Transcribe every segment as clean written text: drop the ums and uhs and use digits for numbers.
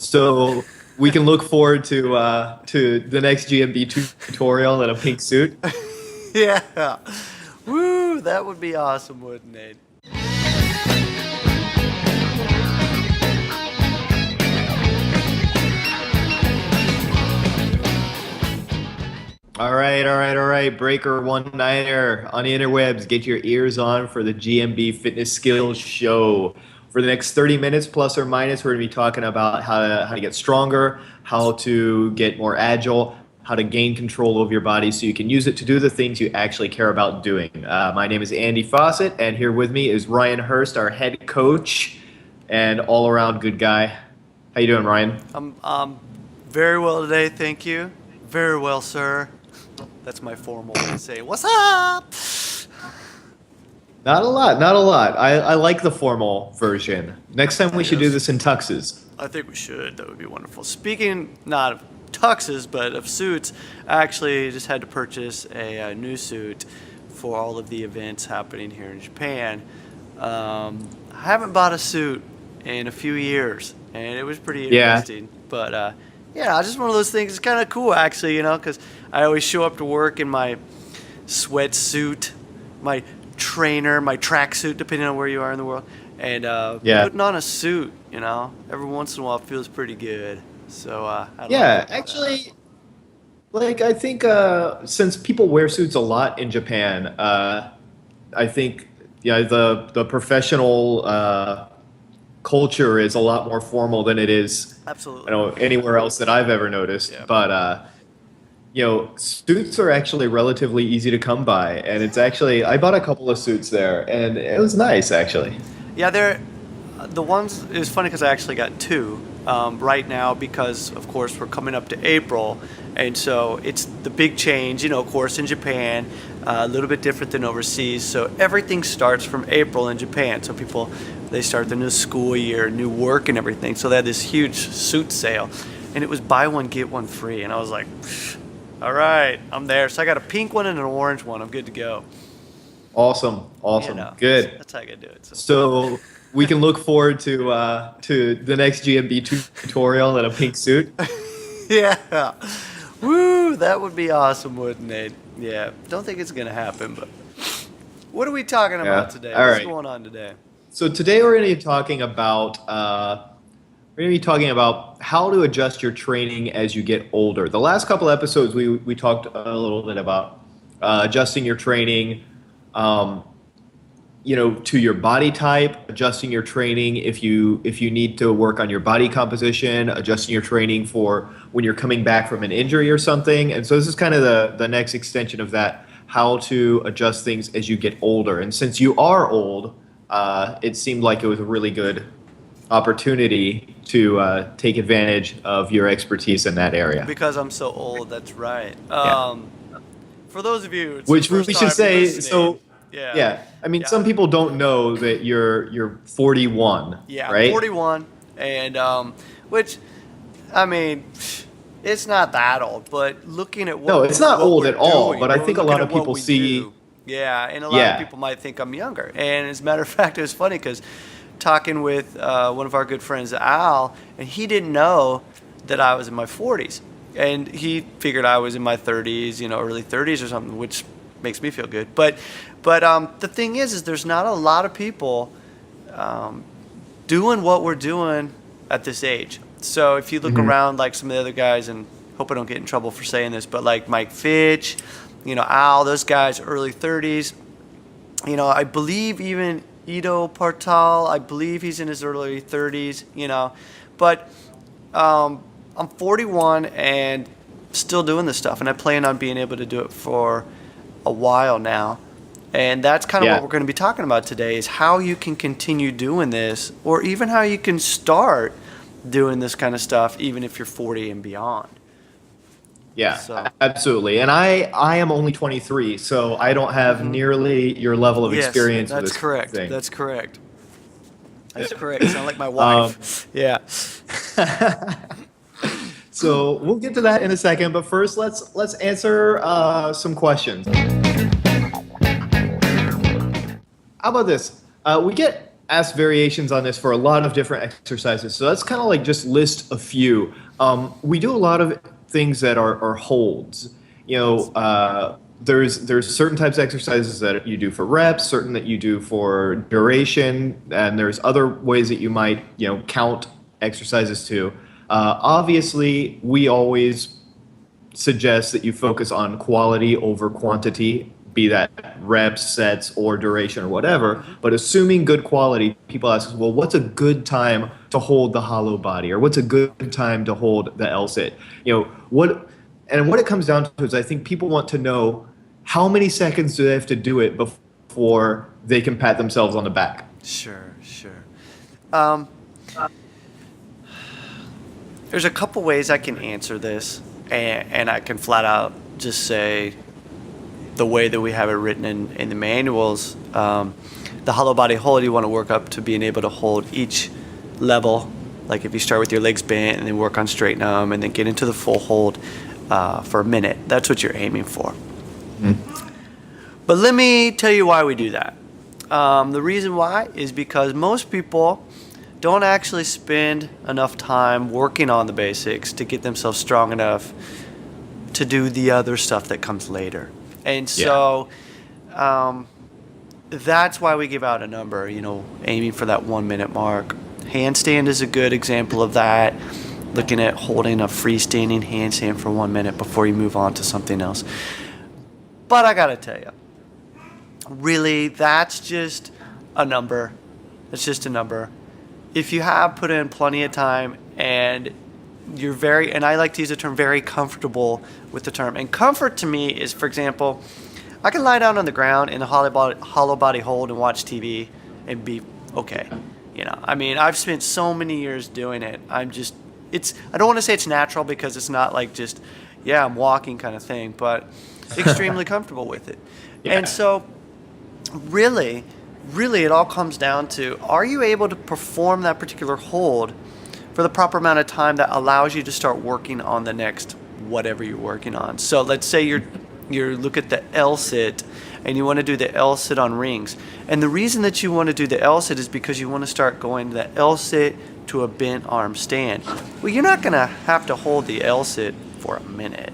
So we can look forward to the next GMB tutorial in a pink suit. Yeah. Woo, that would be awesome, wouldn't it? All right, all right, all right. Breaker one niner on the interwebs. Get your ears on for the GMB Fitness Skills Show. For the next 30 minutes, plus or minus, we're going to be talking about how to get stronger, how to get more agile, how to gain control over your body so you can use it to do the things you actually care about doing. My name is Andy Fawcett, and here with me is Ryan Hurst, our head coach and all-around good guy. How you doing, Ryan? I'm very well today, thank you. Very well, sir. That's my formal way to say, what's up? Not a lot, not a lot. I like the formal version. Next time we should do this in tuxes. I think we should. That would be wonderful. Speaking not of tuxes, but of suits, I actually just had to purchase a new suit for all of the events happening here in Japan. I haven't bought a suit in a few years, and it was pretty interesting. But yeah, just one of those things. It's kind of cool, actually, because I always show up to work in my sweatsuit, my trainer, my tracksuit, depending on where you are in the world, and putting on a suit, every once in a while feels pretty good. So I don't know actually, I think since people wear suits a lot in Japan, I think the professional culture is a lot more formal than it is absolutely anywhere else that I've ever noticed. Yeah. But suits are actually relatively easy to come by, and it's actually I bought a couple of suits there, and it was nice actually. Yeah, they're the ones. It was funny because I actually got two right now because of course we're coming up to April, and so it's the big change. Of course in Japan, a little bit different than overseas. So everything starts from April in Japan. So people they start the new school year, new work, and everything. So they had this huge suit sale, and it was buy one get one free, and I was like, all right, I'm there. So I got a pink one and an orange one. I'm good to go. Awesome. Good. That's how I gotta do it. So we can look forward to the next GMB tutorial in a pink suit. Yeah. Woo, that would be awesome, wouldn't it? Yeah. Don't think it's gonna happen, but what are we talking about today? All What's right. going on today? So today we're going to be talking about how to adjust your training as you get older. The last couple episodes we talked a little bit about adjusting your training, to your body type, adjusting your training if you need to work on your body composition, adjusting your training for when you're coming back from an injury or something. And so this is kind of the next extension of that, how to adjust things as you get older. And since you are old, it seemed like it was a really good opportunity to take advantage of your expertise in that area. Because I'm so old, that's right. For those of you, it's which the first we time should say. listening. So I mean, some people don't know that you're 41. Yeah, right? 41, and which, I mean, it's not that old. But looking at what it's not old we're at all. doing, But I we're think a looking lot at of what people we see. do. Yeah, and a lot of people might think I'm younger. And as a matter of fact, it was funny because talking with one of our good friends, Al, and he didn't know that I was in my 40s. And he figured I was in my 30s, early 30s or something, which makes me feel good. But the thing is there's not a lot of people doing what we're doing at this age. So if you look around like some of the other guys, and hope I don't get in trouble for saying this, but like Mike Fitch, Al, those guys, early 30s. I believe even Ido Portal, I believe he's in his early 30s, But I'm 41 and still doing this stuff, and I plan on being able to do it for a while now. And that's kind of what we're going to be talking about today, is how you can continue doing this, or even how you can start doing this kind of stuff even if you're 40 and beyond. Yeah, absolutely. And I am only 23, so I don't have nearly your level of experience with this thing. That's correct. That's correct. Sound like my wife. Yeah. So we'll get to that in a second, but first let's answer some questions. How about this? We get asked variations on this for a lot of different exercises. So that's kind of like just list a few. We do a lot of things that are holds. You know, there's certain types of exercises that you do for reps, certain that you do for duration, and there's other ways that you might, you know, count exercises too. Obviously, we always suggest that you focus on quality over quantity, be that reps, sets, or duration or whatever. But assuming good quality, people ask us, well, what's a good time to hold the hollow body? Or what's a good time to hold the L-sit? You know, what it comes down to is I think people want to know how many seconds do they have to do it before they can pat themselves on the back. Sure. There's a couple ways I can answer this, and I can flat out just say the way that we have it written in the manuals. The hollow body hold, you want to work up to being able to hold each level. Like if you start with your legs bent and then work on straightening them and then get into the full hold for a minute. That's what you're aiming for. But let me tell you why we do that. The reason why is because most people don't actually spend enough time working on the basics to get themselves strong enough to do the other stuff that comes later. And so that's why we give out a number, you know, aiming for that 1 minute mark. Handstand is a good example of that. Looking at holding a freestanding handstand for 1 minute before you move on to something else. But I gotta tell you, really, that's just a number. It's just a number. If you have put in plenty of time and you're and I like to use the term very comfortable with the term. And comfort to me is, for example, I can lie down on the ground in a hollow body hold and watch TV and be okay. You know, I mean, I've spent so many years doing it. I don't want to say it's natural because it's not like just, yeah, I'm walking kind of thing, but extremely comfortable with it. Yeah. And so really it all comes down to, are you able to perform that particular hold for the proper amount of time that allows you to start working on the next whatever you're working on? So let's say you look at the L-sit and you want to do the L-sit on rings. And the reason that you want to do the L-sit is because you want to start going to the L-sit to a bent arm stand. Well, you're not going to have to hold the L-sit for a minute.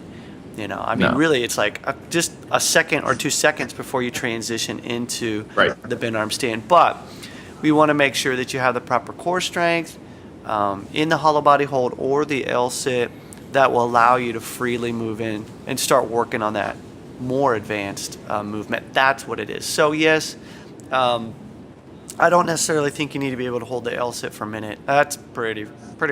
You know, I mean, really, it's like just a second or 2 seconds before you transition into the bent arm stand. But we want to make sure that you have the proper core strength in the hollow body hold or the L-sit that will allow you to freely move in and start working on that more advanced movement. That's what it is. So yes, I don't necessarily think you need to be able to hold the L-sit for a minute. That's pretty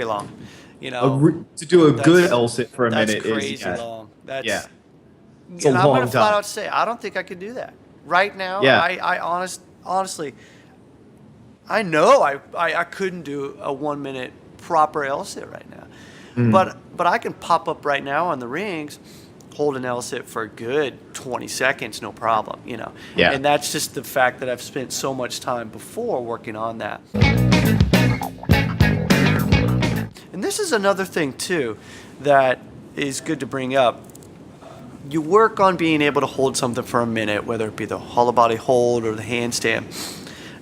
long. You know, to do a good L-sit for a minute is crazy long. It's a long time. I'm gonna flat out say I don't think I could do that right now. I honestly, I know I couldn't do a 1 minute proper L-sit right now, but I can pop up right now on the rings, hold an L-sit for a good 20 seconds, no problem. You know, and that's just the fact that I've spent so much time before working on that. And this is another thing too that is good to bring up. You work on being able to hold something for a minute, whether it be the hollow body hold or the handstand.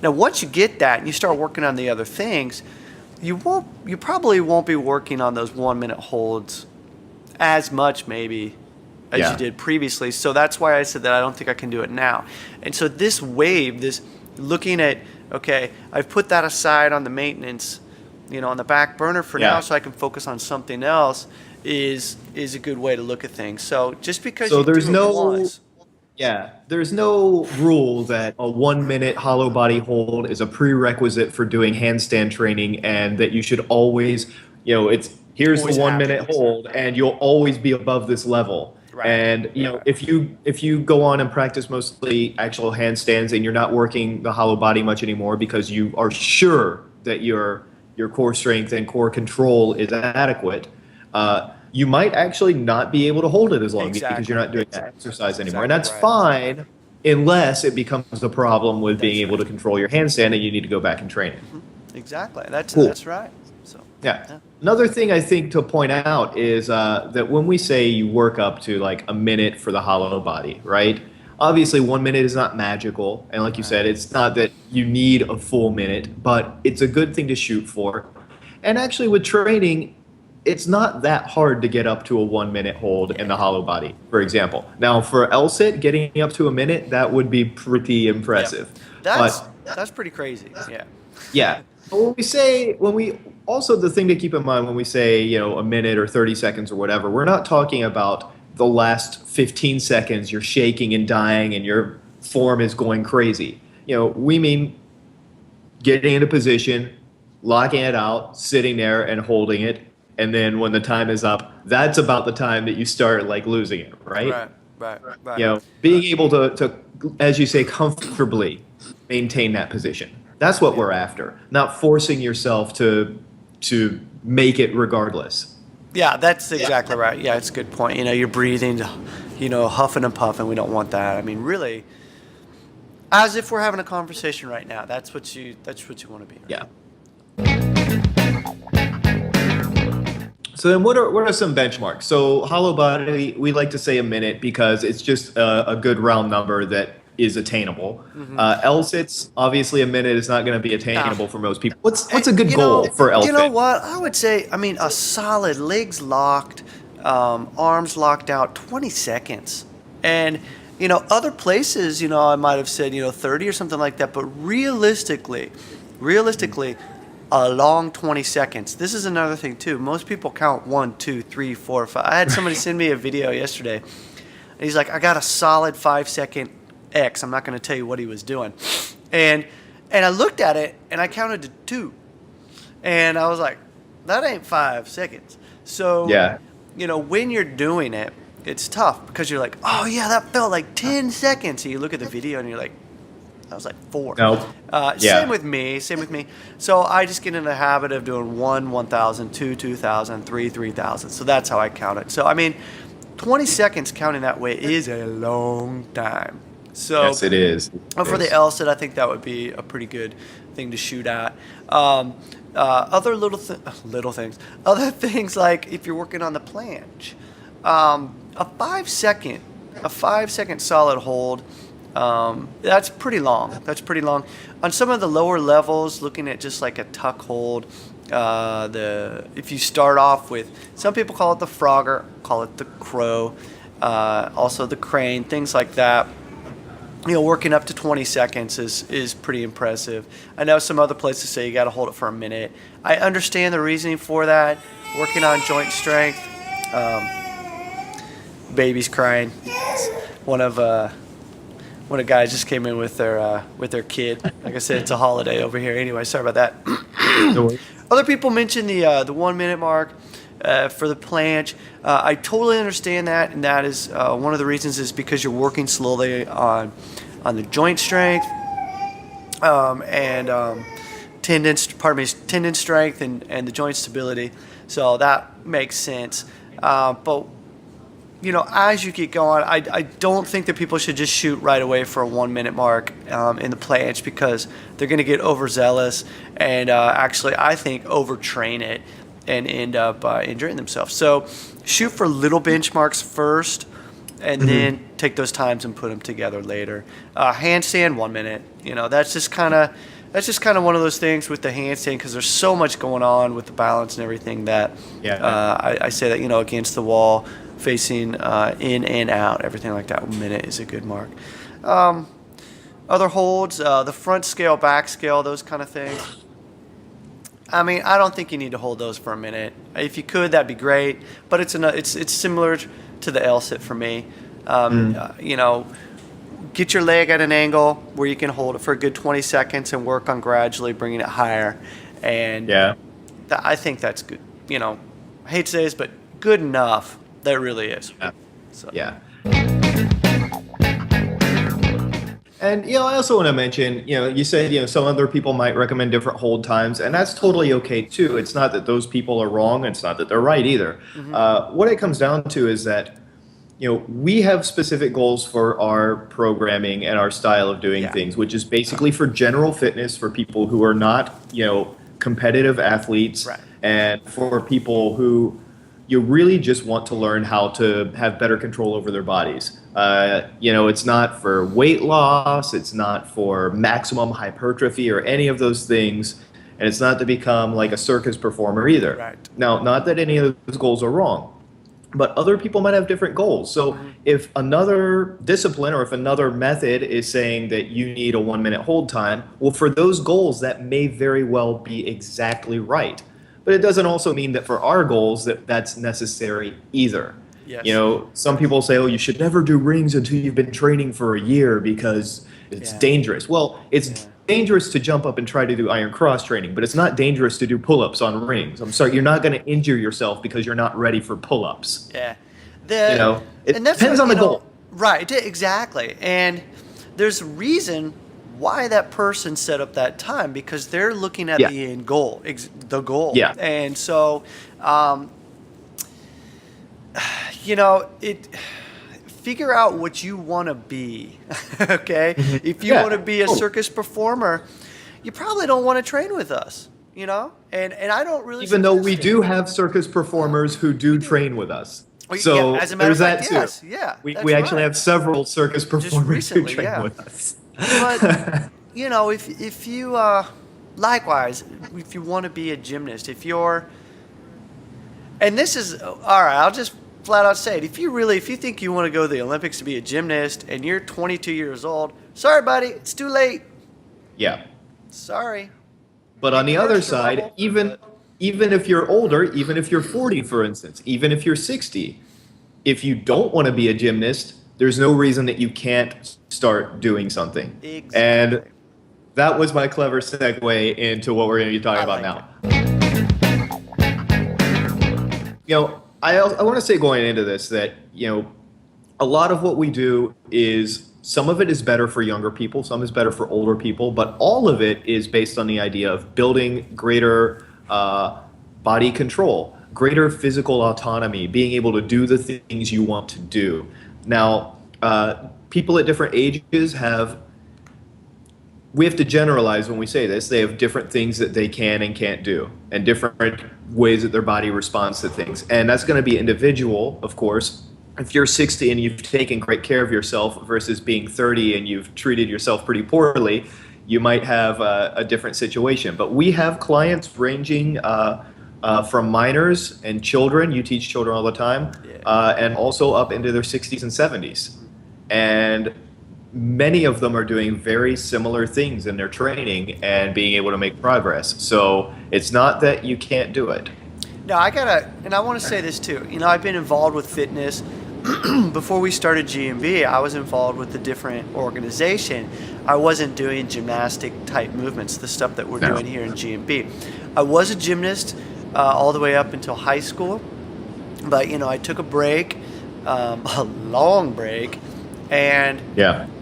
Now, once you get that and you start working on the other things, you probably won't be working on those 1 minute holds as much maybe as you did previously. So that's why I said that I don't think I can do it now. And so this wave, this looking at, okay, I've put that aside on the maintenance, you know, on the back burner for now so I can focus on something else is a good way to look at things. So just because there's no rule that a 1 minute hollow body hold is a prerequisite for doing handstand training and that you should always, you know, here's the 1 minute hold and you'll always be above this level. Right. And you know, if you go on and practice mostly actual handstands and you're not working the hollow body much anymore because you are sure that your core strength and core control is adequate, you might actually not be able to hold it as long because you're not doing that exercise anymore. And that's fine unless it becomes a problem with being able to control your handstand and you need to go back and train it. Exactly. That's right. So yeah. Another thing I think to point out is that when we say you work up to like a minute for the hollow body, right? Obviously, 1 minute is not magical, and like you said, it's not that you need a full minute, but it's a good thing to shoot for. And actually, with training, it's not that hard to get up to a 1 minute hold in the hollow body, for example. Now, for LSIT, getting up to a minute, that would be pretty impressive. That's But that's pretty crazy. Yeah. yeah. But also the thing to keep in mind when we say, a minute or 30 seconds or whatever, we're not talking about the last 15 seconds you're shaking and dying and your form is going crazy. We mean getting into position, locking it out, sitting there and holding it. And then when the time is up, that's about the time that you start like losing it, right? Right. Being able to, as you say, comfortably maintain that position. That's what we're after, not forcing yourself to make it regardless. Yeah, that's exactly right. Yeah, it's a good point. You're breathing, huffing and puffing. We don't want that. I mean, really, as if we're having a conversation right now. That's what you want to be. Right? Yeah. So then what are some benchmarks? So hollow body, we like to say a minute because it's just a good round number that is attainable. LSITs, obviously a minute is not going to be attainable for most people. What's a good goal for LSIT? You know what? I would say, a solid legs locked, arms locked out, 20 seconds. And, other places, I might have said, 30 or something like that. But realistically, a long 20 seconds. This is another thing too. Most people count 1, 2, 3, 4, 5. I had somebody send me a video yesterday. And he's like, I got a solid 5-second X. I'm not going to tell you what he was doing. And I looked at it and I counted to 2. And I was like, that ain't 5 seconds. So, when you're doing it, it's tough because you're like, oh yeah, that felt like 10 seconds. So you look at the video and you're like, that was like 4. Nope. Same with me. So I just get in the habit of doing 1, 1,000, 2, 2,000, 3, 3,000. So that's how I count it. So 20 seconds counting that way is a long time. So yes, it is. For the LSIT, I think that would be a pretty good thing to shoot at. Other little things. Other things like if you're working on the planche, a 5-second solid hold. That's pretty long. On some of the lower levels, looking at just like a tuck hold, if you start off with, some people call it the frogger, call it the crow, also the crane, things like that. Working up to 20 seconds is pretty impressive. I know some other places say you got to hold it for a minute. I understand the reasoning for that. Working on joint strength. Baby's crying. One of guys just came in with their kid. Like I said, it's a holiday over here. Anyway, sorry about that. Other people mentioned the 1 minute mark for the planche. I totally understand that, and that is one of the reasons is because you're working slowly on the joint strength and tendon strength and the joint stability. So that makes sense. But as you get going, I don't think that people should just shoot right away for a 1 minute mark in the planche because they're going to get overzealous and actually, I think, overtrain it and end up injuring themselves. So shoot for little benchmarks first and then take those times and put them together later. Handstand, 1 minute. That's just kind of one of those things with the handstand because there's so much going on with the balance and everything that I say that, against the wall, facing in and out, everything like that. 1 minute is a good mark. Other holds, the front scale, back scale, those kind of things. I don't think you need to hold those for a minute. If you could, that'd be great. But it's similar to the LSIT for me. Get your leg at an angle where you can hold it for a good 20 seconds and work on gradually bringing it higher. And I think that's good. I hate to say this, but good enough. That really is. Yeah. And I also want to mention, you said some other people might recommend different hold times, and that's totally okay too. It's not that those people are wrong. It's not that they're right either. What it comes down to is that we have specific goals for our programming and our style of doing things, which is basically for general fitness for people who are not competitive athletes, and for people who you really just want to learn how to have better control over their bodies. It's not for weight loss, it's not for maximum hypertrophy or any of those things, and it's not to become like a circus performer either. Right. Now, not that any of those goals are wrong, but other people might have different goals. So if another discipline or if another method is saying that you need a 1 minute hold time, well, for those goals, that may very well be exactly right. But it doesn't also mean that for our goals that that's necessary either. Yes. Some people say, oh, you should never do rings until you've been training for a year because it's dangerous. Well, it's dangerous to jump up and try to do iron cross training, but it's not dangerous to do pull-ups on rings. I'm sorry, you're not going to injure yourself because you're not ready for pull-ups. Yeah. It depends on the goal. Right, exactly. And there's a reason why that person set up that time, because they're looking at the end goal, the goal. Yeah. And so, figure out what you want to be, okay? If you want to be a circus performer, you probably don't want to train with us, And I don't really Even though we do have circus performers who do train with us. So as a matter there's of fact, that too. yes, yeah. We actually have several circus performers recently, who train with us. But if you likewise, if you want to be a gymnast, and this is all right, I'll just flat out say it. If you think you want to go to the Olympics to be a gymnast and you're 22 years old, sorry, buddy, it's too late. Yeah. Sorry. But on the other side, even if you're older, even if you're 40, for instance, even if you're 60, if you don't want to be a gymnast, there's no reason that you can't start doing something. Exactly. And that was my clever segue into what we're going to be talking about now. I want to say going into this that, a lot of what we do is, some of it is better for younger people, some is better for older people, but all of it is based on the idea of building greater body control, greater physical autonomy, being able to do the things you want to do. Now, people at different ages we have to generalize when we say this, they have different things that they can and can't do, and different ways that their body responds to things. And that's going to be individual, of course. If you're 60 and you've taken great care of yourself versus being 30 and you've treated yourself pretty poorly, you might have a different situation. But we have clients ranging from minors and children, you teach children all the time, and also up into their 60s and 70s. And many of them are doing very similar things in their training and being able to make progress. So it's not that you can't do it. No, and I want to say this too. I've been involved with fitness. Before we started GMB, I was involved with a different organization. I wasn't doing gymnastic type movements, the stuff that we're doing here in GMB. I was a gymnast all the way up until high school, but I took a break, a long break, and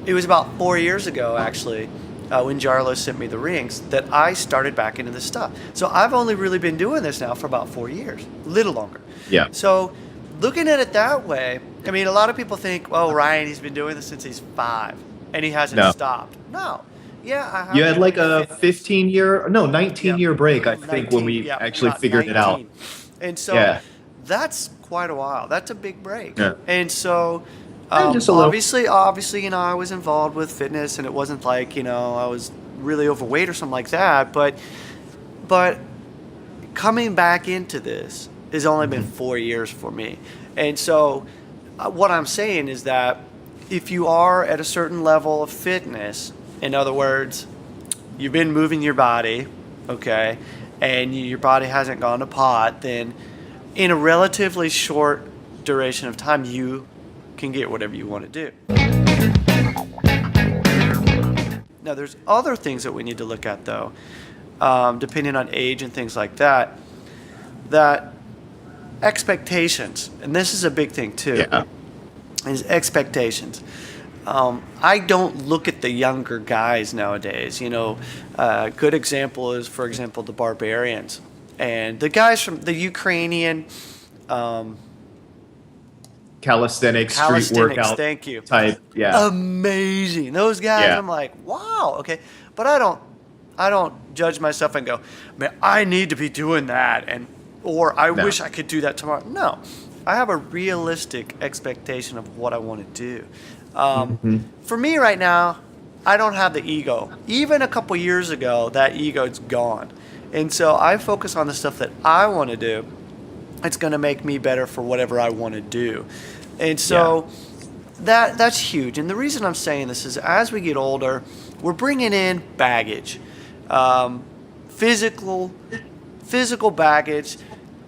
it was about 4 years ago actually, when Jarlo sent me the rings, that I started back into this stuff. So I've only really been doing this now for about 4 years, a little longer. Yeah. So looking at it that way, I mean, a lot of people think, oh, Ryan, he's been doing this since he's 5 and he hasn't stopped. No. Yeah, I have. You had like a 19-year break, I think, when we actually figured 19. It out. And so that's quite a while. That's a big break. Yeah. And so obviously, I was involved with fitness, and it wasn't like, I was really overweight or something like that. But coming back into this has only been 4 years for me. And so what I'm saying is that if you are at a certain level of fitness, in other words, you've been moving your body, okay, and your body hasn't gone to pot, then in a relatively short duration of time, you can get whatever you want to do. Now, there's other things that we need to look at, though, depending on age and things like that, that expectations, and this is a big thing, too, is expectations. I don't look at the younger guys nowadays. A good example is, for example, the Barbarians. And the guys from the Ukrainian calisthenics street workout thank you. Type. Yeah. Amazing. Those guys, I'm like, wow, okay. But I don't judge myself and go, man, I need to be doing that. And or I No. wish I could do that tomorrow. No, I have a realistic expectation of what I want to do. For me right now, I don't have the ego. Even a couple years ago, that ego's gone. And so I focus on the stuff that I want to do. It's going to make me better for whatever I want to do. And so that's huge. And the reason I'm saying this is as we get older, we're bringing in baggage, physical baggage.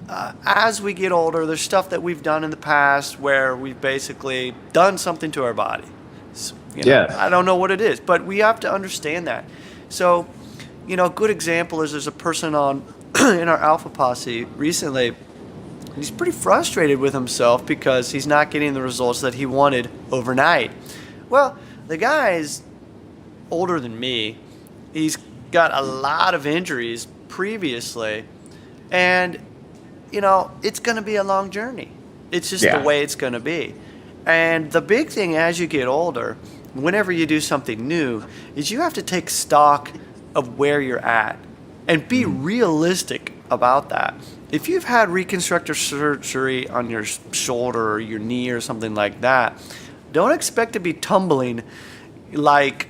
As we get older, there's stuff that we've done in the past where we've basically done something to our body. I don't know what it is, but we have to understand that. So, a good example is there's a person on in our Alpha Posse recently. He's pretty frustrated with himself because he's not getting the results that he wanted overnight. Well, the guy's older than me. He's got a lot of injuries previously, and it's going to be a long journey. It's just the way it's going to be. And the big thing as you get older, whenever you do something new, is you have to take stock of where you're at and be realistic about that. If you've had reconstructive surgery on your shoulder or your knee or something like that, don't expect to be tumbling like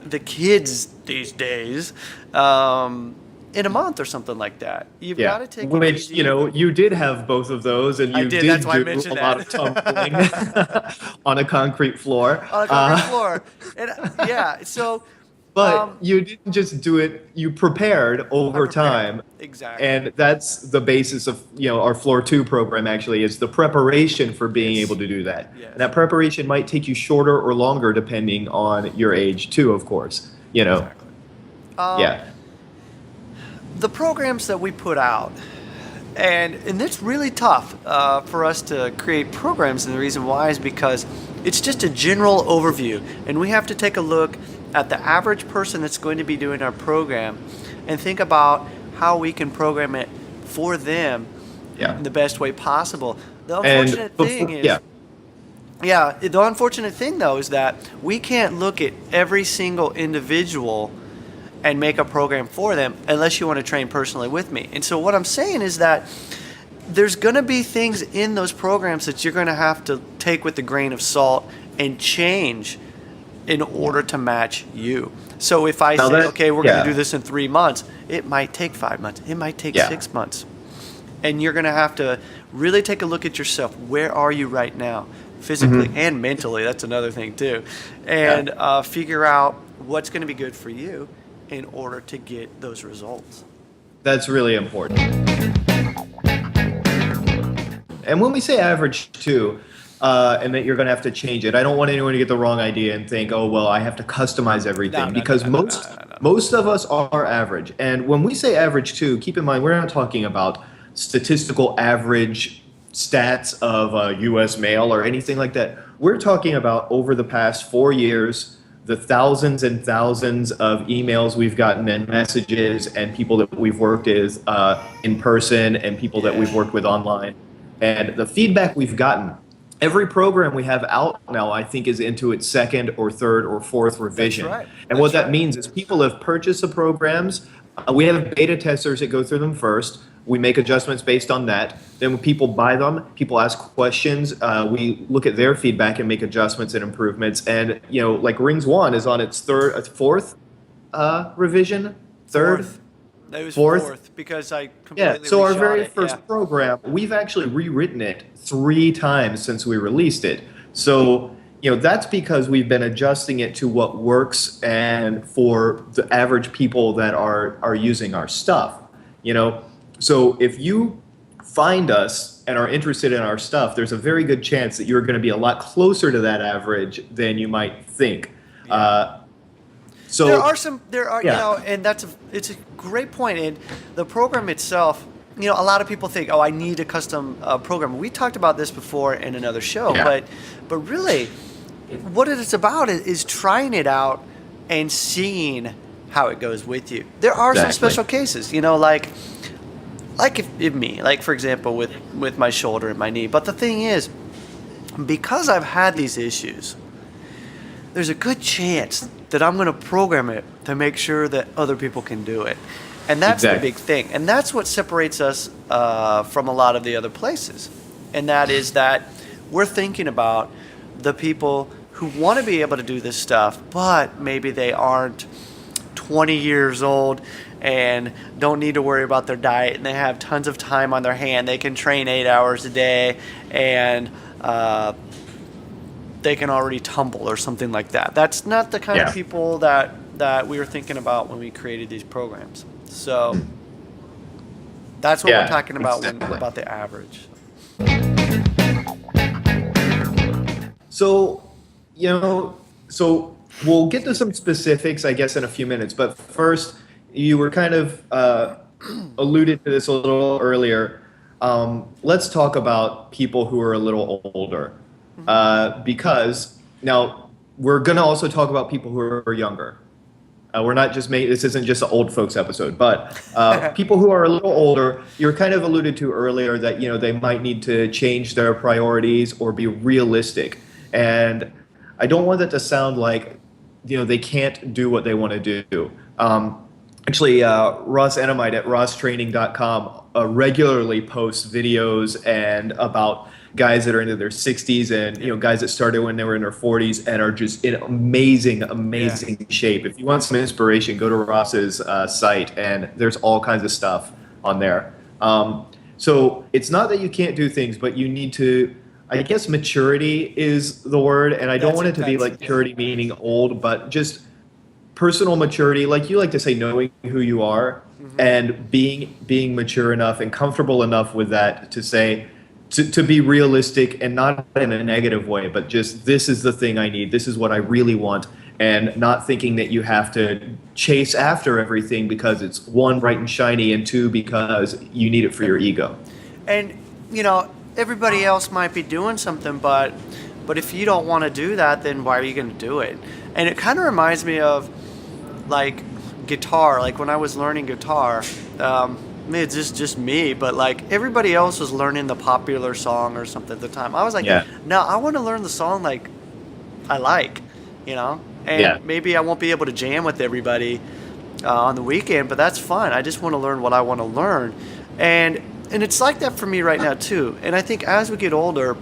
the kids these days in a month or something like that. You've got to take it easy. You did have both of those, and you did that's why I do mentioned a lot of tumbling on a concrete floor. On a concrete floor. And, so... But you didn't just do it, you prepared over time. Exactly. And that's the basis of, our Floor 2 program actually is the preparation for being able to do that. Yes. And that preparation might take you shorter or longer depending on your age too, of course. Exactly. Yeah. The programs that we put out, and it's really tough for us to create programs, and the reason why is because it's just a general overview, and we have to take a look at the average person that's going to be doing our program and think about how we can program it for them in the best way possible. The unfortunate thing is, the unfortunate thing though is that we can't look at every single individual and make a program for them unless you want to train personally with me. And so what I'm saying is that there's going to be things in those programs that you're going to have to take with a grain of salt and change in order to match you. So if I say, okay, we're going to do this in 3 months, it might take 5 months. It might take 6 months. And you're going to have to really take a look at yourself. Where are you right now? Physically and mentally. That's another thing too. And figure out what's going to be good for you in order to get those results. That's really important. And when we say average too, and that you're going to have to change it, I don't want anyone to get the wrong idea and think, oh, well, I have to customize everything. Because most of us are average. And when we say average too, keep in mind, we're not talking about statistical average stats of a U.S. male or anything like that. We're talking about over the past 4 years, the thousands and thousands of emails we've gotten and messages and people that we've worked with in person and people that we've worked with online. And the feedback we've gotten, every program we have out now, I think, is into its second or third or fourth revision. That's right. And what that means is people have purchased the programs. We have beta testers that go through them first. We make adjustments based on that. Then when people buy them, people ask questions. We look at their feedback and make adjustments and improvements. And, like Rings 1 is on its fourth revision? Third? It was fourth because I completely so our very it. first program, we've actually rewritten it 3 times since we released it. So, that's because we've been adjusting it to what works and for the average people that are using our stuff, So if you find us and are interested in our stuff, there's a very good chance that you're going to be a lot closer to that average than you might think. So there are, and it's a great point. And the program itself, a lot of people think, oh, I need a custom program. We talked about this before in another show, but really, what it's about is trying it out and seeing how it goes with you. There are some special cases, like if me, for example, with my shoulder and my knee. But the thing is, because I've had these issues, there's a good chance that I'm going to program it to make sure that other people can do it. And that's the Exactly. big thing. And that's what separates us from a lot of the other places. And that is that we're thinking about the people who want to be able to do this stuff, but maybe they aren't 20 years old and don't need to worry about their diet, and they have tons of time on their hand. They can train 8 hours a day, and they can already tumble or something like that. That's not the kind of people that we were thinking about when we created these programs. So that's what we're talking about about the average. So, so we'll get to some specifics, I guess, in a few minutes. But first, you were kind of alluded to this a little earlier. Let's talk about people who are a little older, because now we're going to also talk about people who are younger. We're not just this isn't just an old folks episode, but people who are a little older, you're kind of alluded to earlier that, they might need to change their priorities or be realistic. And I don't want that to sound like, they can't do what they want to do. Actually, Ross Enamite at rosstraining.com regularly posts videos and about guys that are into their 60s and guys that started when they were in their 40s and are just in amazing shape. If you want some inspiration, go to Ross's site, and there's all kinds of stuff on there. So it's not that you can't do things, but you need to, I guess maturity is the word, and I don't want it to be like maturity meaning old, but just personal maturity, like you like to say, knowing who you are, and being mature enough and comfortable enough with that to say, to be realistic, and not in a negative way, but just, this is the thing I need, this is what I really want, and not thinking that you have to chase after everything because it's one, bright and shiny, and two, because you need it for your ego. And everybody else might be doing something, but if you don't want to do that, then why are you going to do it? And it kind of reminds me of like guitar. Like when I was learning guitar, it's just me, but like everybody else was learning the popular song or something at the time. I was like, no, I want to learn the song like I like, and maybe I won't be able to jam with everybody on the weekend, but that's fine. I just want to learn what I want to learn. And it's like that for me right now too. And I think as we get older,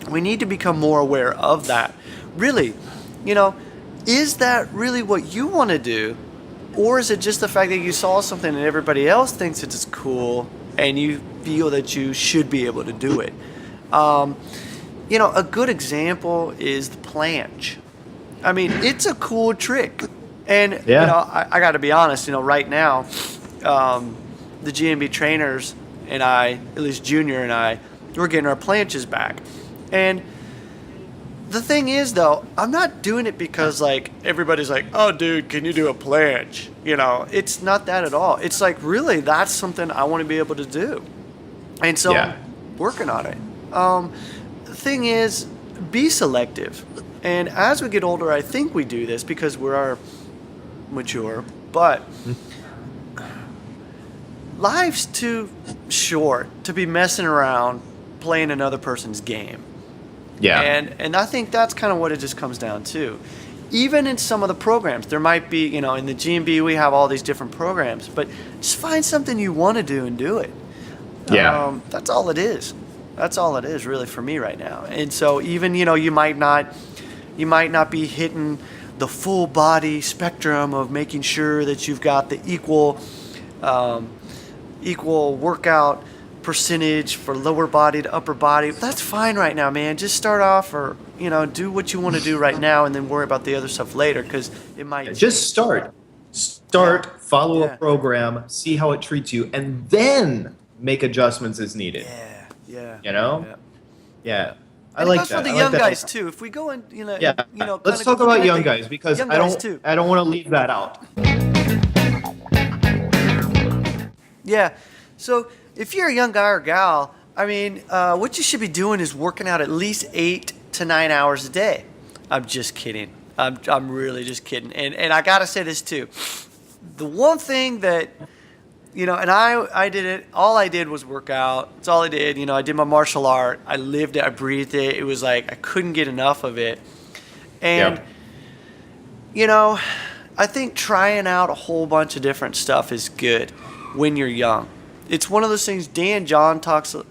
we need to become more aware of that. Really, is that really what you want to do? Or is it just the fact that you saw something and everybody else thinks it's cool and you feel that you should be able to do it? A good example is the planche. I mean, it's a cool trick. And, I got to be honest, right now, the GMB trainers and I, at least Junior and I, we're getting our planches back. And the thing is, though, I'm not doing it because, like, everybody's like, oh, dude, can you do a planche? It's not that at all. It's like, really, that's something I want to be able to do. And so I'm working on it. The thing is, be selective. And as we get older, I think we do this because we are mature. But life's too short to be messing around playing another person's game. Yeah. And I think that's kind of what it just comes down to. Even in some of the programs, there might be, in the GMB we have all these different programs, but just find something you want to do and do it. Yeah. That's all it is. That's all it is really for me right now. And so even, you might not be hitting the full body spectrum of making sure that you've got the equal workout percentage for lower body to upper body. That's fine right now, man. Just start off or, do what you want to do right now and then worry about the other stuff later because it might. Just start, follow a program, see how it treats you, and then make adjustments as needed. Yeah. Yeah. I And like it goes that. for the I like young that. guys too. If we go in, Let's talk about young guys because I don't want to leave that out. Yeah. So if you're a young guy or gal, I mean, what you should be doing is working out at least 8 to 9 hours a day. I'm just kidding. I'm really just kidding. And I gotta say this too. The one thing that, and I did it. All I did was work out. That's all I did. I did my martial art. I lived it. I breathed it. It was like I couldn't get enough of it. And I think trying out a whole bunch of different stuff is good when you're young. It's one of those things Dan John talks a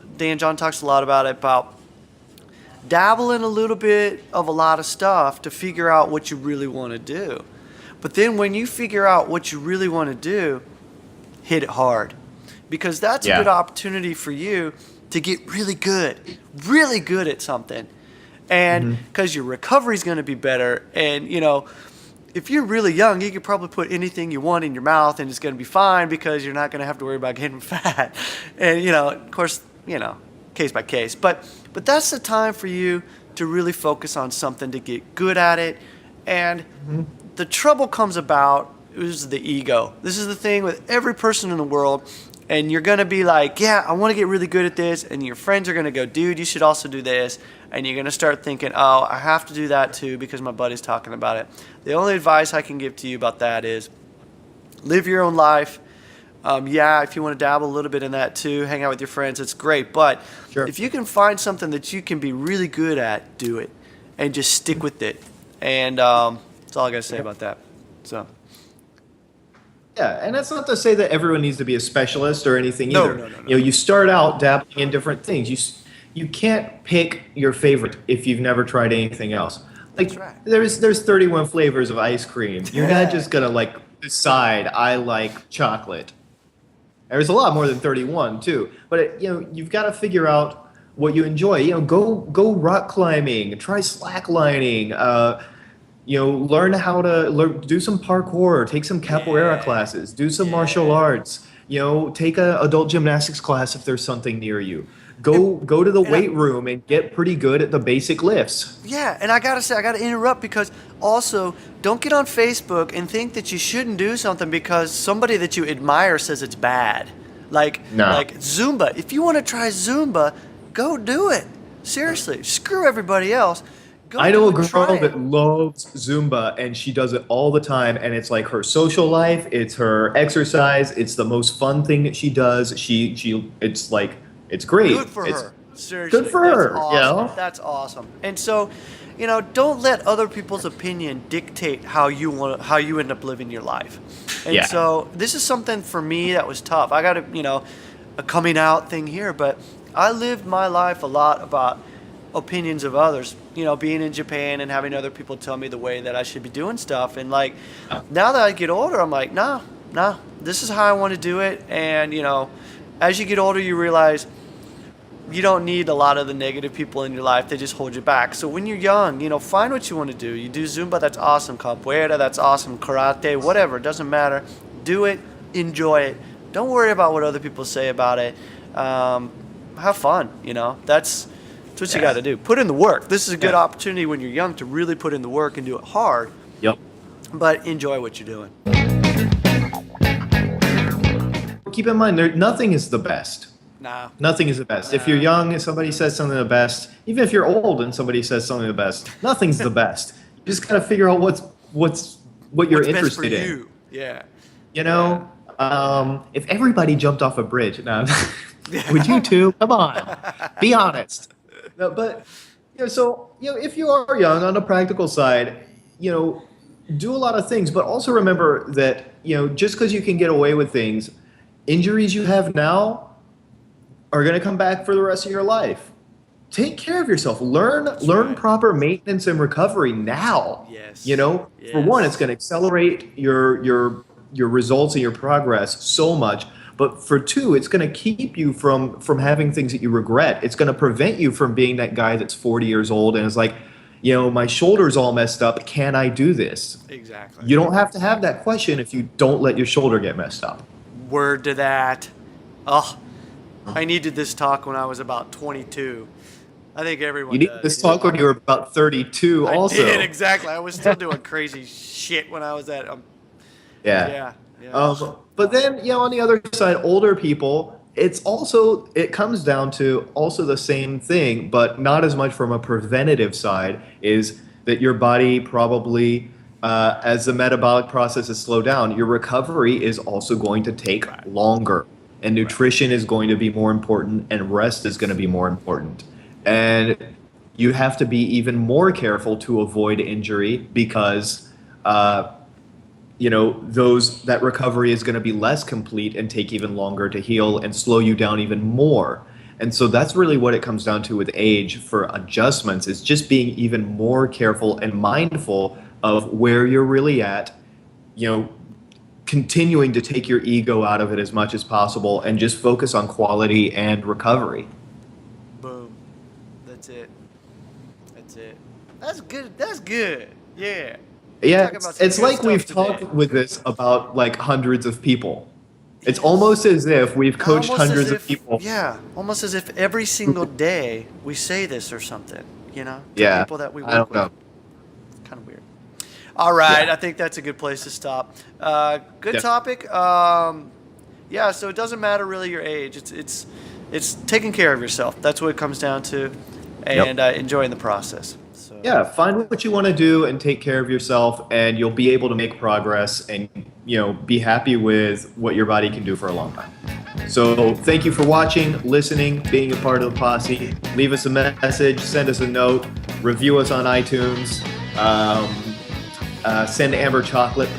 lot about it, about dabbling a little bit of a lot of stuff to figure out what you really want to do. But then when you figure out what you really want to do, hit it hard. Because that's a good opportunity for you to get really good at something. And because your recovery is going to be better. And, you know, if you're really young, you could probably put anything you want in your mouth and it's going to be fine because you're not going to have to worry about getting fat. And, you know, of course, you know, case by case. But that's the time for you to really focus on something to get good at it. And the trouble comes about is the ego. This is the thing with every person in the world. And you're going to be like, yeah, I want to get really good at this. And your friends are going to go, dude, you should also do this. And you're going to start thinking, oh, I have to do that too because my buddy's talking about it. The only advice I can give to you about that is live your own life. If you want to dabble a little bit in that too, hang out with your friends, it's great. But if you can find something that you can be really good at, do it. And just stick with it. And that's all I got to say about that. So. Yeah, and that's not to say that everyone needs to be a specialist or anything either. No. You know, you start out dabbling in different things. You can't pick your favorite if you've never tried anything else. Like there's 31 flavors of ice cream. You're not just gonna like decide I like chocolate. There's a lot more than 31 too. But you know, you've got to figure out what you enjoy. You know, go rock climbing, try slacklining. You know, learn how to do some parkour, take some capoeira classes, do some martial arts. You know, take a adult gymnastics class if there's something near you. Go to the weight room and get pretty good at the basic lifts. Yeah, and I gotta interrupt because also don't get on Facebook and think that you shouldn't do something because somebody that you admire says it's bad. Like Zumba. If you want to try Zumba, go do it. Seriously, screw everybody else. I know a girl that loves Zumba and she does it all the time and it's like her social life, it's her exercise, it's the most fun thing that she does. It's like it's great. Good for her. Seriously. Good for her. Awesome. You know? That's awesome. And so, you know, don't let other people's opinion dictate how you end up living your life. And so this is something for me that was tough. I got a coming out thing here, but I lived my life a lot about opinions of others, you know, being in Japan and having other people tell me the way that I should be doing stuff. And like, now that I get older, I'm like, nah, this is how I want to do it. And, you know, as you get older, you realize you don't need a lot of the negative people in your life. They just hold you back. So when you're young, you know, find what you want to do. You do Zumba, that's awesome. Capoeira, that's awesome. Karate, whatever, it doesn't matter. Do it, enjoy it. Don't worry about what other people say about it. Have fun, you know, that's what you got to do. Put in the work. This is a good opportunity when you're young to really put in the work and do it hard. Yep. But enjoy what you're doing. Keep in mind, nothing is the best. Nah. Nothing is the best. If you're young and somebody says something the best, even if you're old and somebody says something the best, nothing's the best. You just got to figure out what's you're interested in. You. Yeah. You know, if everybody jumped off a bridge, would you too? Come on, be honest. No, but you know, so you know, if you are young on the practical side, you know, do a lot of things, but also remember that you know, just because you can get away with things, injuries you have now are going to come back for the rest of your life. Take care of yourself. Learn proper maintenance and recovery now. Yes. You know, for one, it's going to accelerate your results and your progress so much. But for two, it's going to keep you from having things that you regret. It's going to prevent you from being that guy that's 40 years old and is like, you know, my shoulder's all messed up. Can I do this? Exactly. You don't have to have that question if you don't let your shoulder get messed up. Word to that. Oh, I needed this talk when I was about 22. I think everyone You needed this talk when you were about 32 also. I did, exactly. I was still doing crazy shit when I was at Yeah. But then, you know, on the other side, older people, it comes down to also the same thing, but not as much from a preventative side, is that your body probably, as the metabolic processes slow down, your recovery is also going to take longer. And nutrition is going to be more important, and rest is going to be more important. And you have to be even more careful to avoid injury because that recovery is going to be less complete and take even longer to heal and slow you down even more. And so that's really what it comes down to with age for adjustments, is just being even more careful and mindful of where you're really at, continuing to take your ego out of it as much as possible and just focus on quality and recovery. Boom. That's it. That's good. That's good. Yeah. Yeah, it's like we've talked with this about like hundreds of people. It's almost as if we've coached hundreds of people. Yeah, almost as if every single day we say this or something, to Yeah, people that we I work don't know. with. Kind of weird. All right, Yeah. I think that's a good place to stop. Good Yeah. topic. Yeah, so it doesn't matter really your age. It's taking care of yourself. That's what it comes down to, and enjoying the process. So. Yeah, find what you want to do and take care of yourself, and you'll be able to make progress and be happy with what your body can do for a long time. So thank you for watching, listening, being a part of the posse. Leave us a message, send us a note, review us on iTunes, send Amber chocolate.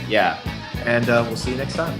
Yeah, and we'll see you next time.